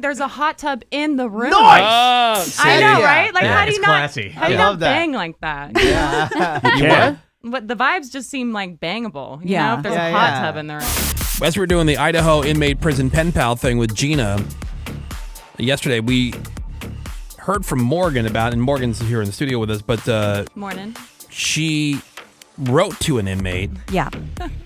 there's a hot tub in the room. Nice! I know, right? Like, how do It's you not? classy. How do you I not love that. bang like that? Yeah. But the vibes just seem like bangable. You Yeah. know, if there's a hot tub in there. As we were doing the Idaho inmate prison pen pal thing with Gina yesterday, we heard from Morgan about, and Morgan's here in the studio with us, but Morning. she wrote to an inmate. Yeah.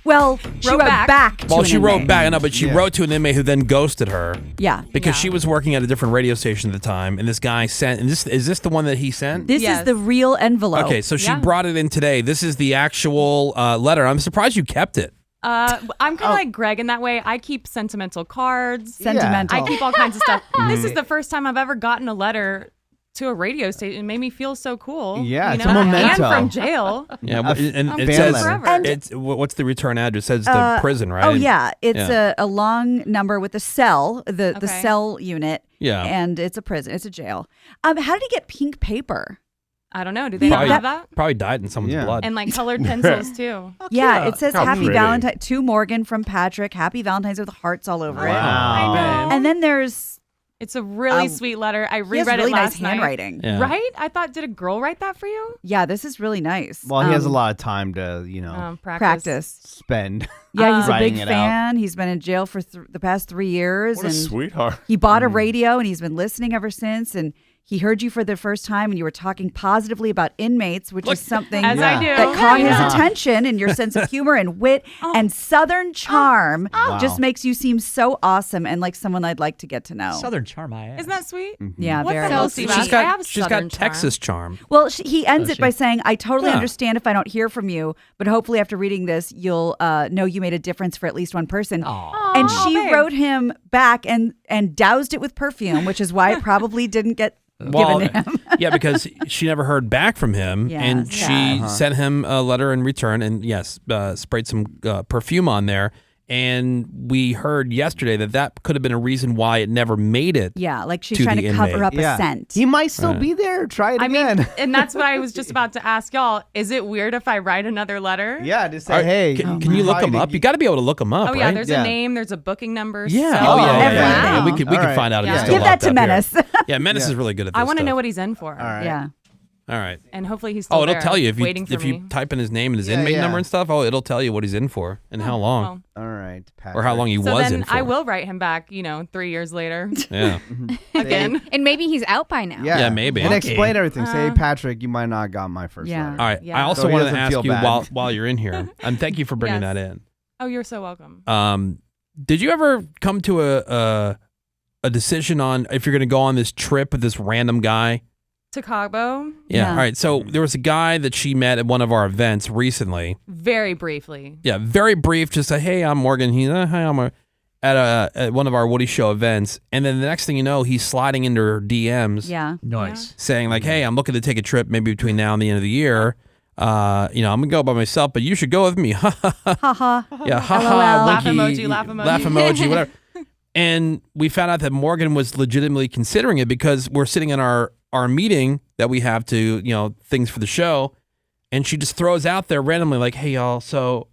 Well, she wrote back to Well, an she wrote inmate. back, no, but she wrote to an inmate who then ghosted her. Yeah. Because she was working at a different radio station at the time, and this guy sent, and is this the one that he sent? This is the real envelope. Okay, so she brought it in today. This is the actual letter. I'm surprised you kept it. I'm kind of like Greg in that way. I keep sentimental cards. Sentimental. I keep all kinds of stuff. This is the first time I've ever gotten a letter to a radio station. It made me feel so cool. Yeah, you it's know? a memento. And from jail. Yeah, and I'm it fan says letter. And- it's what's the return address? It says the prison, right? Oh yeah, it's a long number with a cell, the Okay. cell unit. Yeah. and it's a prison, it's a jail. How did he get pink paper? I don't know. Do they not have that? Probably died in someone's blood. And like colored pencils too. Yeah, it says How Happy pretty. Valentine to Morgan from Patrick. Happy Valentine's with hearts all over it. I know. And then there's It's a really sweet letter. I he has reread really it last nice night. handwriting. Yeah. Right? I thought, did a girl write that for you? Yeah, this is really nice. Well, he has a lot of time to, you know, practice. spend. Yeah, he's a writing big it out. fan. He's been in jail for the past 3 years. What a and sweetheart. He bought a radio and he's been listening ever since. And he heard you for the first time and you were talking positively about inmates, which is something As I do. that caught his Yeah. attention, and your sense of humor and wit and Southern charm just makes you seem so awesome and like someone I'd like to get to know. Southern charm, I am. Isn't that sweet? Yeah, What very the hell, nice. Steve? She's I have got Southern charm. Texas charm. Well, he ends it by saying, I totally Yeah. understand if I don't hear from you, but hopefully after reading this, you'll know you made a difference for at least one person. And she babe. wrote him back and doused it with perfume, which is why it probably didn't get Well, given to him. yeah, because she never heard back from him, and Yes. she sent him a letter in return, and yes, sprayed some perfume on there. And we heard yesterday that could have been a reason why it never made it. Yeah, like she's to trying the to cover inmate. up Yeah. a scent. He might still be there. Try it I again. mean, and that's what I was just about to ask y'all. Is it weird if I write another letter? yeah, just say, All right, hey. can you look them up? You got to be able to look them up, Oh, yeah, right? there's Yeah. a name, there's a booking number. Yeah. so- Oh, yeah. everything. Yeah, we could All right. find out if Yeah. it's still Give that locked to up here. Menace. Yeah, Menace is really good at this I want to stuff. know what he's in for. All right. Yeah. All right. And hopefully he's still Oh, it'll there, tell you if waiting you for me. type in his name and his Yeah, inmate yeah. number and stuff. Oh, it'll tell you what he's in for and how long, Well, All right. or how long he so was then in for. I will write him back, 3 years later. Yeah. Again. And maybe he's out by now. Yeah, Yeah, maybe. And Okay. explain everything. Say, Patrick, you might not have got my first Yeah. letter. All right. Yeah. I also So he wanted to doesn't ask feel you bad. while you're in here, and thank you for bringing Yes. that in. Oh, you're so welcome. Did you ever come to a decision on if you're going to go on this trip with this random guy? To Cabo, Yeah. Yeah. All right. So there was a guy that she met at one of our events recently. very briefly. Yeah. Very brief. Just say, hey, I'm Morgan. He's hi, I'm at one of our Woody Show events, and then the next thing you know, he's sliding into her DMs. Yeah. Nice. Saying like, hey, I'm looking to take a trip maybe between now and the end of the year. I'm gonna go by myself, but you should go with me. Ha ha ha. Haha. Yeah, ha LOL. ha. Laugh winky, emoji, laugh emoji. laugh emoji, whatever. And we found out that Morgan was legitimately considering it because we're sitting in our meeting that we have to, things for the show, and she just throws out there randomly like, hey y'all, so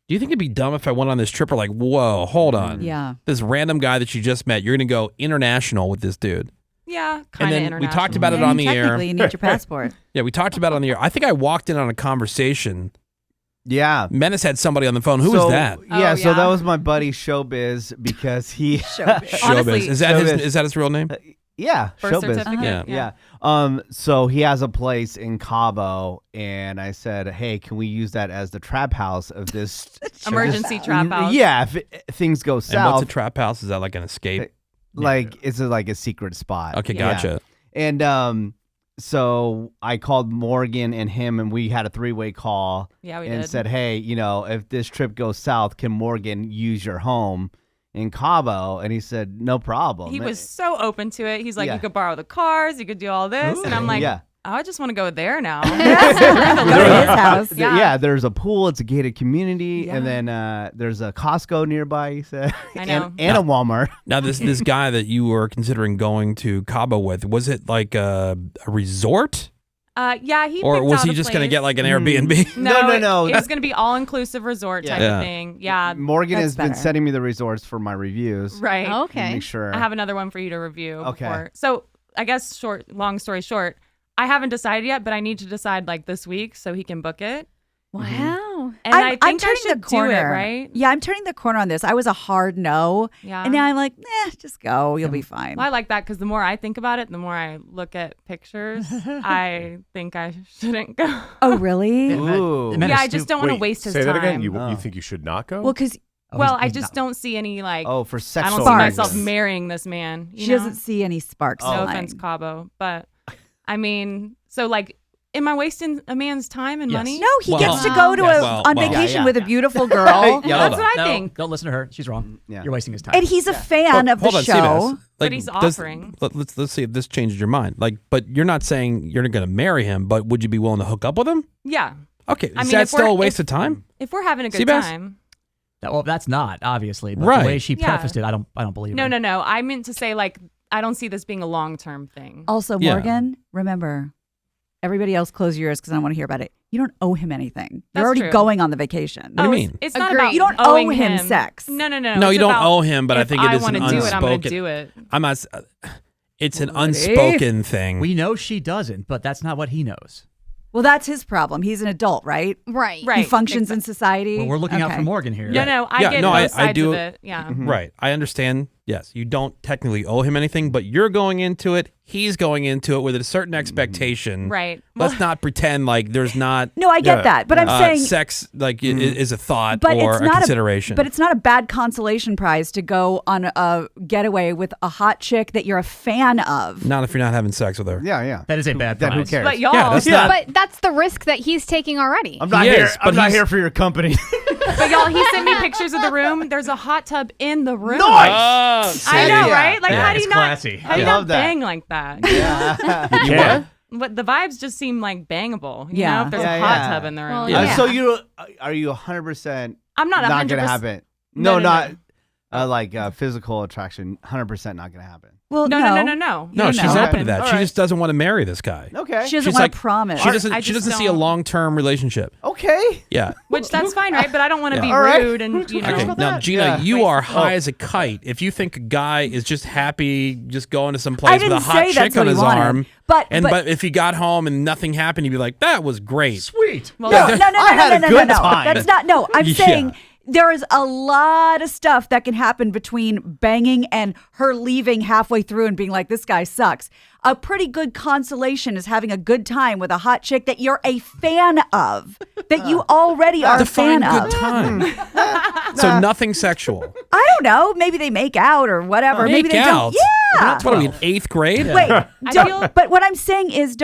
do you think it'd be dumb if I went on this trip? Or like, whoa, hold on. Yeah. This random guy that you just met, you're gonna go international with this dude. Yeah, And kind of then international. we talked about it And on the air. technically, you need your passport. Yeah, we talked about it on the air. I think I walked in on a conversation. Yeah. Menace had somebody on the phone. Who was that? Yeah, Oh, so yeah. that was my buddy Showbiz because he. Honestly, Showbiz. Is that Showbiz. is that his real name? Yeah, Birth Showbiz. certificate. Yeah. Yeah. So he has a place in Cabo, and I said, "Hey, can we use that as the trap house of this Emergency trap house. Yeah, if things go And south, what's a trap house? Is that like an escape? like it's like a secret spot. Okay, Yeah. gotcha. And so I called Morgan and him, and we had a 3-way call. Yeah, we and did. said, "Hey, if this trip goes south, can Morgan use your home in Cabo?" And he said, "No problem." He was so open to it. He's like, Yeah. you could borrow the cars, you could do all this. And I'm like, Yeah. I just want to go there now. Go to his house. Yeah. There's a pool. It's a gated community, Yeah. and then there's a Costco nearby. He said, I know. and a Walmart. Now this guy that you were considering going to Cabo with, was it like a resort? Yeah, he Or picked was out he a just going to place. get like an Airbnb? No. It was going to be all-inclusive resort type Yeah. of thing. Yeah, Morgan That's has been better. sending me the resorts for my reviews. right. Okay. Make sure. I have another one for you to review. Okay. Before. So I guess long story short, I haven't decided yet, but I need to decide like this week so he can book it. Wow. And I I'm think turning I should the corner. do it, right? Yeah, I'm turning the corner on this. I was a hard no. Yeah. And now I'm like, just go. You'll be fine. Well, I like that because the more I think about it, the more I look at pictures, I think I shouldn't go. Oh, really? Ooh. Yeah, I just don't want to Wait, waste his say time. that again. You think you should not go? Well, because Well, I just don't see any like. Oh, for I sexual don't see Sparks. myself marrying this man. You she know? doesn't see any sparks. No flying. offense, Cabo, but I mean, so like, am I wasting a man's time and Yes. money? No, he Well, gets to go to yes. on Well, vacation yeah. with a beautiful girl. Yeah, That's hold what I No, think. don't listen to her. She's wrong. Yeah. You're wasting his time. And he's a fan of the Hold on, show. Seabass. But he's offering. Let's see if this changes your mind. Like, but you're not saying you're not going to marry him, but would you be willing to hook up with him? Yeah. Okay, is I mean, that if still a we're- waste of time? If we're having a good Seabass? time. Well, that's not obviously, but Right. the way she Yeah. prefaced it, I don't believe No, her. no. I meant to say like, I don't see this being a long-term thing. Also, Yeah. Morgan, remember, everybody else close your ears because I don't want to hear about it. You don't owe him anything. That's You're already true. going on the vacation. What do you it's- mean? It's not Agreed. about You don't owe owing him sex. No. No, It's you don't about owe him, but I if think it is wanna an do it, I'm going to unspoken. do it. I'm not. It's an Woody? unspoken thing. We know she doesn't, but that's not what he knows. Well, that's his problem. He's an adult, right? Right. Right. He functions in society. Well, we're looking out Okay. for Morgan here. No, I Yeah, get no, both I sides do- of it. Yeah. Right. I understand. Yes, you don't technically owe him anything, but you're going into it. He's going into it with a certain expectation. Right. Let's not pretend like there's not. No, I get that, but I'm saying, sex like is a thought but or it's a not consideration. but it's not a bad consolation prize to go on a getaway with a hot chick that you're a fan of. not if you're not having sex with her. Yeah. That is a bad Then who prize. cares? But y'all, Yeah, that's not. But that's the risk that he's taking already. I'm not He here. is, but I'm not he's- here for your company. but y'all, he sent me pictures of the room. There's a hot tub in the room. Nice! Oh, I know, Yeah. right? Like, Yeah, how do it's you not? classy. How do you I not love that. bang like that? Yeah. You what? But the vibes just seem like bangable. You Yeah. know, if there's Yeah, a hot yeah. tub in the room. Well, Yeah. So you are you 100% I'm not not 100%. gonna happen? No, No, no, not no. like physical attraction. 100% not gonna happen. Well, No. No, You she's know. open to that. All She right. just doesn't want to marry this guy. Okay. She doesn't She's want like- to promise. She doesn't. I She just doesn't see a don't- long-term relationship. Okay. Yeah. Which that's fine, right? But I don't want to Yeah. be All right. rude and you know. Okay. about Now, that? Gina, Yeah. you Wait. are high as a kite. If you think a guy is just happy, just going to some I place with didn't a hot say chick that's on what he his wanted. arm, But but if he got home and nothing happened, you'd be like, "That was great." Sweet. Well, No, no, no, I had a no, good no. time. That's not. No, I'm Yeah. saying there is a lot of stuff that can happen between banging and her leaving halfway through and being like, "This guy sucks." A pretty good consolation is having a good time with a hot chick that you're a fan of, that you already are a Define fan good of. time. So nothing sexual. I don't know. Maybe they make out or whatever. Maybe Make they out? don't. Yeah. That's what I mean. 8th grade. Wait, I don't, feel- but what I'm saying is,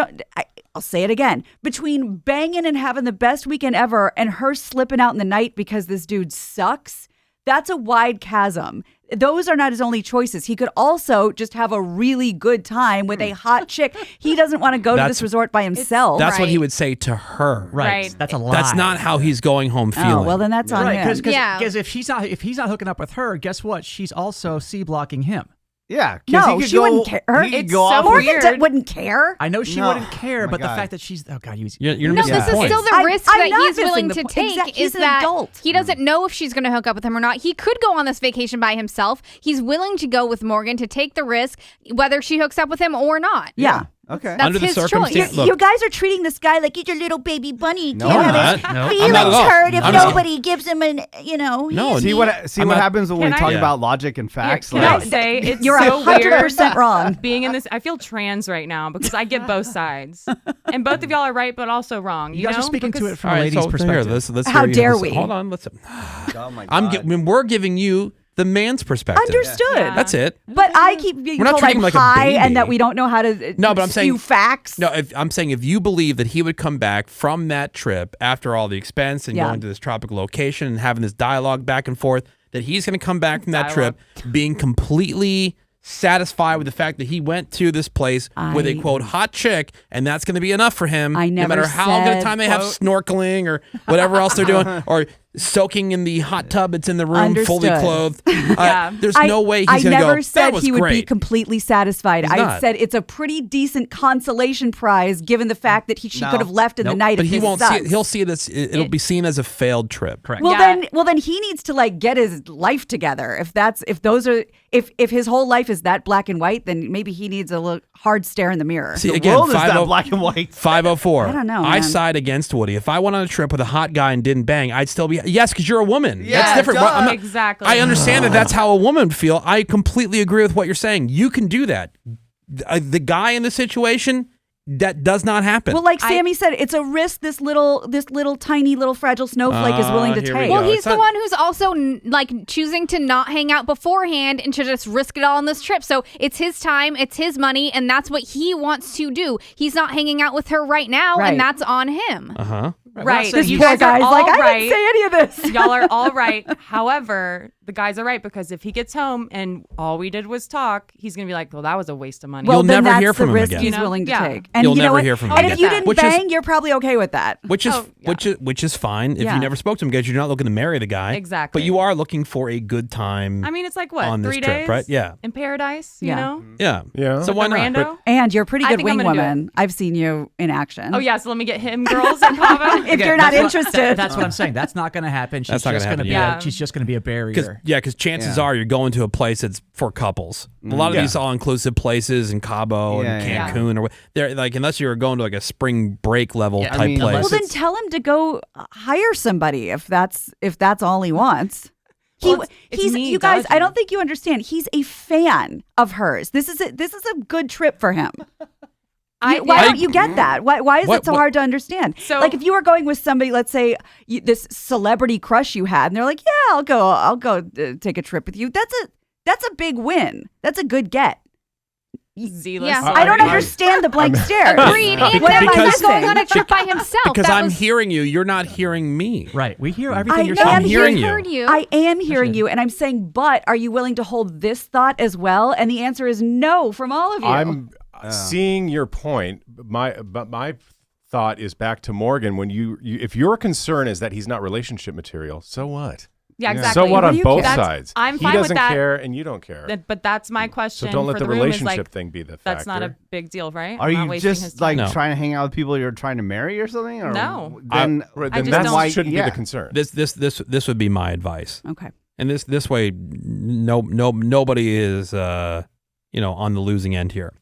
I'll say it again. Between banging and having the best weekend ever and her slipping out in the night because this dude sucks, that's a wide chasm. Those are not his only choices. He could also just have a really good time with a hot chick. He doesn't want to go to That's- this resort by himself. That's what he Right. would say to her. Right. Right. That's a lie. That's not how he's going home feeling. Oh, well, then that's on Right, him. because Yeah. if he's not hooking up with her, guess what? She's also C blocking him. Yeah. 'cause No, he could she go, wouldn't care. He could It's go so off Morgan weird. wouldn't care. I know she No. wouldn't care, Oh my but the God. fact that she's You're No, missing this the is point. still the I'm- risk I'm that not he's willing missing to the point. take Exact- he's is an that adult. he doesn't know if she's going to hook up with him or not. He could go on this vacation by himself. He's willing to go with Morgan to take the risk, whether she hooks up with him or not. Yeah. Okay. That's Under the his choice. circumstance, You look, guys are treating this guy like he's your little baby bunny. No, Can't I'm have his not. No, I'm feelings not at all. hurt if I'm not. nobody gives him an, No, See what I'm what not- happens when we Can I- talk Yeah. about logic and facts. Can like, I say it's You're so 100% weird wrong. being in this? I feel trans right now because I get both sides, and both of y'all are right, but also wrong. You guys know? are speaking to Because- it from All a right, lady's so perspective. Here, let's How hear you. dare Listen, we? Hold on. Let's. oh my God. We're giving you the man's perspective. Understood. Yeah. That's it. But I keep being We're not told treating I'm him like a high baby. and that we don't know how to No, but I'm saying- spew facts. No, I'm saying if you believe that he would come back from that trip after all the expense and Yeah. going to this tropical location and having this dialogue back and forth, that he's going to come back from that trip being completely satisfied with the fact that he went to this place with a quote hot chick, and that's going to be enough for him. I no never matter how good a said, time they have quote. snorkeling or whatever else they're doing, or soaking in the hot tub that's in the room, fully Understood. clothed. Yeah. There's no way he's I going to go, never said that was he would be great. completely satisfied. He's I not. said it's a pretty decent consolation prize given the fact that she No. could have left in the night. But if he this won't see sucks. it. He'll see it as, it'll be seen as a failed trip. Correct. Well, Yeah. then he needs to like get his life together. If his whole life is that black and white, then maybe he needs a little hard stare in the mirror. See, The again, world is that 50 black and white. 504. I don't know, I man. side against Woody. If I went on a trip with a hot guy and didn't bang, I'd still be yes, because you're a woman. Yeah, That's different. duh. I'm not- Exactly. I understand that that's how a woman would feel. I completely agree with what you're saying. You can do that. The guy in the situation, that does not happen. Well, like Sammy said, it's a risk this little tiny little fragile snowflake is willing to here we take. go. Well, he's It's the not- one who's also like choosing to not hang out beforehand and to just risk it all on this trip. So it's his time, it's his money, and that's what he wants to do. He's not hanging out with her right now, Right. and that's on him. Uh-huh. Right. This You poor guys are guy's all like, I right. didn't say any of this. Y'all are all right. However, the guys are right because if he gets home and all we did was talk, he's gonna be like, "Well, that was a waste of money." You'll then never that's hear from the him risk again. he's You know? willing to Yeah. take. And You'll you know never what? hear from him And again. if you didn't Which is- bang, you're probably okay with that. Which is Oh, yeah. which is fine if Yeah. you never spoke to him because you're not looking to marry the guy. Exactly. But you are looking for a good time. I mean, it's like what on this 3 trip, days, right? Yeah. in paradise. Yeah. You know, yeah. Yeah. So why the not? rando. And you're a pretty I good think I'm wing gonna do woman. I've seen you in action. Oh yeah, so let me get him, girls, and Cabo. If you're not that's what- interested. that's what I'm saying. That's not going to happen. She's That's not just gonna going to happen, be. yeah. She's just going to be a barrier. Because chances Yeah. are you're going to a place that's for couples. A lot of Yeah. these all-inclusive places in Cabo and Yeah, Cancun or they're like unless you're going to like a spring break level Yeah, I type mean, place. unless Well, then it's- tell him to go hire somebody if that's all he wants. Well, it's He's me you guys. I dodging. don't think you understand. He's a fan of hers. This is a good trip for him. Why don't you get that? Why is What- it so what- hard to understand? So- like if you were going with somebody, let's say this celebrity crush you had, and they're like, "Yeah, I'll go take a trip with you." That's a big win. That's a good get. Z-list. Yeah. I don't I- understand the blank stare. Agreed. And What am I he's missing? going on a trip by himself. because That I'm was- hearing you, you're not hearing me. Right. We hear everything you're I saying. am hearing you. heard you. I am hearing you, and I'm saying, but are you willing to hold this thought as well? And the answer is no from all of you. I'm seeing your point. But my thought is back to Morgan. When you if your concern is that he's not relationship material, so what? Yeah, exactly. So what What on do you both care? sides? I'm he fine with doesn't that. care, and you don't care. But that's my question. So don't let for the room is, relationship like, thing be the factor. That's not a big deal, right? Are I'm not you wasting his just time. like No. trying to hang out with people you're trying to marry or something? Or No. Then, Right, I then just that don't- why- shouldn't be yeah. the concern. This would be my advice. okay. And this way nobody is on the losing end here.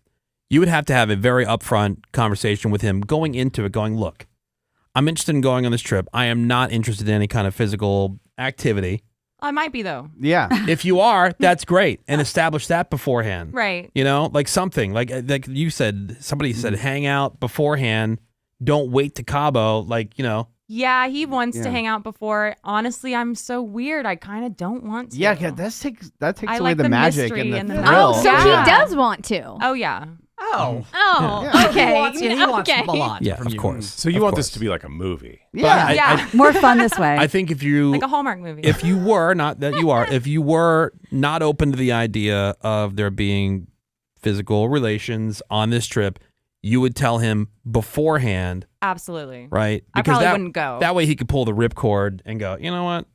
You would have to have a very upfront conversation with him going into it, going, look, I'm interested in going on this trip. I am not interested in any kind of physical activity. I might be though. yeah. If you are, that's great. And establish that beforehand. Right. You know, like something like you said, somebody said hang out beforehand. Don't wait to Cabo. Like, Yeah, he wants to Yeah. hang out before. Honestly, I'm so weird. I kind of don't want to. Yeah, that takes I away like the the magic mystery and the and the thrill. Oh, so Yeah. he does want to. Oh yeah. Oh. Oh, Yeah. okay. He wants okay. a lot Yeah, from of you. course. So you Of want course. this to be like a movie? Yeah. Yeah. More fun this way. I think if you Like a Hallmark movie. if you were not that you are if you were not open to the idea of there being physical relations on this trip, you would tell him beforehand, Absolutely. right? I probably wouldn't go. That way he could pull the ripcord and go, you know what?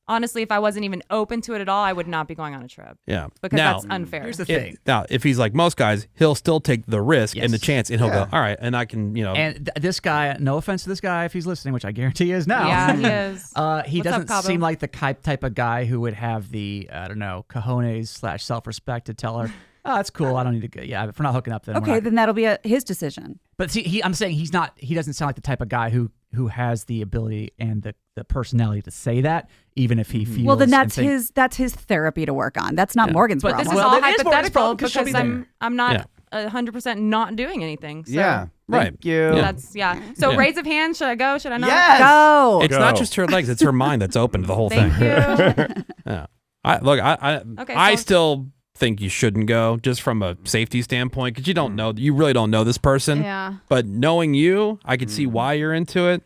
Honestly, if I wasn't even open to it at all, I would not be going on a trip Yeah. because now, that's unfair. Here's the thing. now, if he's like most guys, he'll still take the risk and the Yes. chance, and he'll Yeah. go, all right, and I can, And this guy, no offense to this guy if he's listening, which I guarantee he is now. Yeah, he is. He What's up, doesn't Cabo? seem like the type of guy who would have the, I don't know, cojones / self-respect to tell her, oh, that's cool. I don't need to go. Yeah, if we're not hooking up, then we're okay, not. then that'll be his decision. But see, I'm saying he's not. He doesn't sound like the type of guy who has the ability and the personality to say that, even if he feels. Well, then and that's his therapy to work on. That's not Morgan's But problem. This is Well, all that is Morgan's hypothetical problem 'cause she'll be because I'm not 100% not doing anything. So Yeah. Right. Thank you. That's So Yeah. raise of hands. Should I go? Should I not? Yes. Go. it's not Go. just her legs; it's her mind that's open to the whole Thank thing. you. Yeah. I Okay, so- still think you shouldn't go just from a safety standpoint because you don't know, you really don't know this person. Yeah. But knowing you, I can see why you're into it.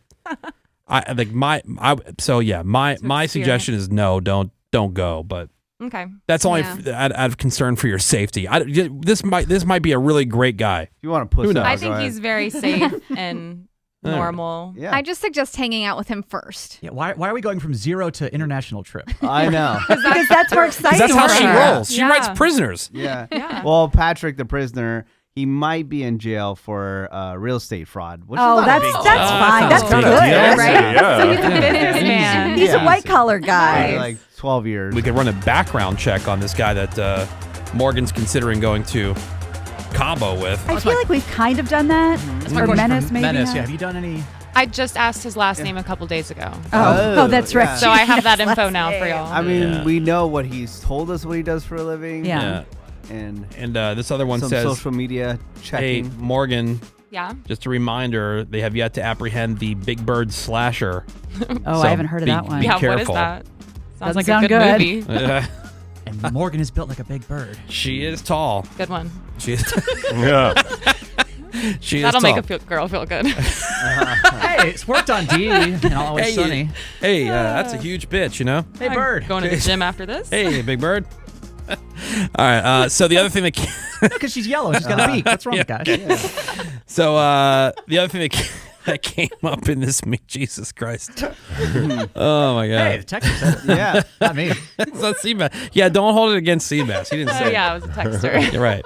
I like my suggestion is no, don't go. But Okay. that's only Yeah. out of concern for your safety. This might be a really great guy. If you want to push Who it, knows? I go think ahead. he's very safe and normal. Yeah. I just suggest hanging out with him first. Yeah, why are we going from 0 to international trip? I know. Because that's more exciting. That's how for she her. rolls. She Yeah. writes prisoners. Yeah. Yeah. Well, Patrick, the prisoner, he might be in jail for real estate fraud. Which Oh, is not a big that's deal. fine. That's sounds good. big deal. Right? Yeah. So he's a businessman. He's Yeah. a white collar guy. Like 12 years. We could run a background check on this guy that Morgan's considering going to Cabo with. I feel like we've kind of done that. That's my Or question Menace, for maybe. Menace, not? yeah. Have you done any? I just asked his last name a couple days ago. Oh, that's right. yeah. So I have that info Last now for name. y'all. I mean, Yeah. we know what he's told us what he does for a living. Yeah. And And this other one some says, social media hey, checking. Morgan, Yeah. just a reminder, they have yet to apprehend the Big Bird slasher. Oh, So I haven't heard of be- that one. be Yeah, what is careful. that? Sounds Doesn't like sound a good, good. movie. And Morgan is built like a big bird. She is tall. Good one. She is. Yeah. She is That'll tall. make a girl feel good. Hey, it's worked on D and Always Hey, Sunny. Hey, that's a huge bitch, you know. Hey, bird. Going to the gym after this? Hey, Big Bird. All right. So the other thing that Because she's yellow. She's got a beak. What's wrong, guys? so the other thing that came up in this meet, Jesus Christ. Oh my God. Hey, the texter said it. Yeah. Not me. It's not Seabass. Yeah, don't hold it against Seabass. He didn't say. Yeah, it was a texter. You're right.